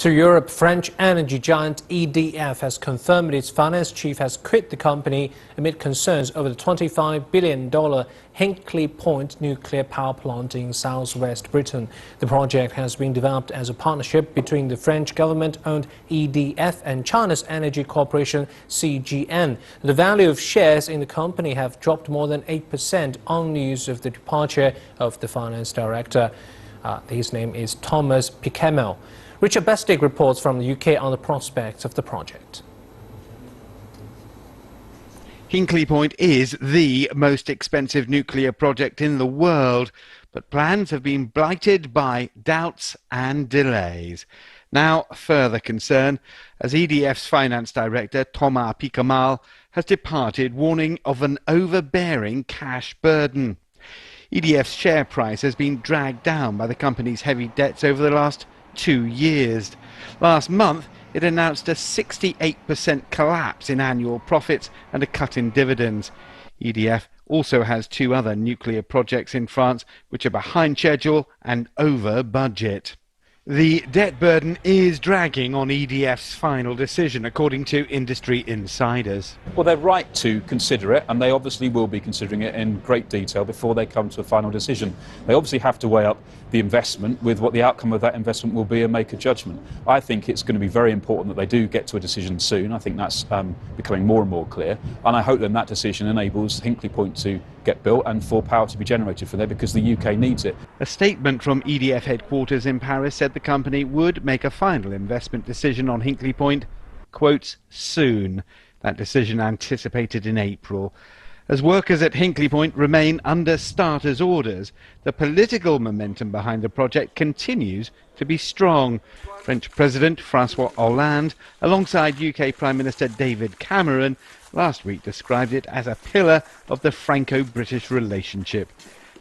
Through Europe, French energy giant EDF has confirmed its finance chief has quit the company amid concerns over the $25 billion Hinckley Point nuclear power plant in southwest Britain. The project has been developed as a partnership between the French government-owned EDF and China's energy corporation CGN. The value of shares in the company have dropped more than 8% on news of the departure of the finance director. His name is Thomas Pikemel. Richard Bestig reports from the UK on the prospects of the project. Hinckley Point is the most expensive nuclear project in the world, but plans have been blighted by doubts and delays. Now, further concern as EDF's finance director, Thomas Pikemel, has departed, warning of an overbearing cash burden. EDF's share price has been dragged down by the company's heavy debts over the last 2 years. Last month, it announced a 68% collapse in annual profits and a cut in dividends. EDF also has 2 other nuclear projects in France which are behind schedule and over budget. The debt burden is dragging on EDF's final decision, according to industry insiders. Well, they're right to consider it, and they obviously will be considering it in great detail before they come to a final decision. They obviously have to weigh up the investment with what the outcome of that investment will be and make a judgment. I think it's going to be very important that they do get to a decision soon. I think that's becoming more and more clear, and I hope then that decision enables Hinckley Point to get built and for power to be generated from there, because the UK needs it. A statement from EDF headquarters in Paris said the company would make a final investment decision on Hinckley Point, quotes, soon. That decision anticipated in April. As workers at Hinckley Point remain under starters' orders, the political momentum behind the project continues to be strong. French President François Hollande, alongside UK Prime Minister David Cameron, last week described it as a pillar of the Franco-British relationship.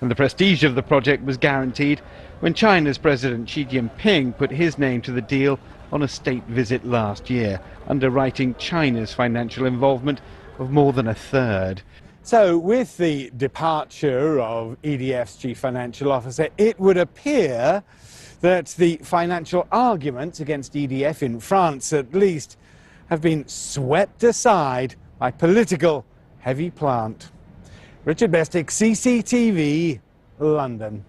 And the prestige of the project was guaranteed when China's President Xi Jinping put his name to the deal on a state visit last year, underwriting China's financial involvement of more than a third. So, with the departure of EDF's chief financial officer, it would appear that the financial arguments against EDF in France, at least, have been swept aside by political heavy plant. Richard Bestig, CCTV, London.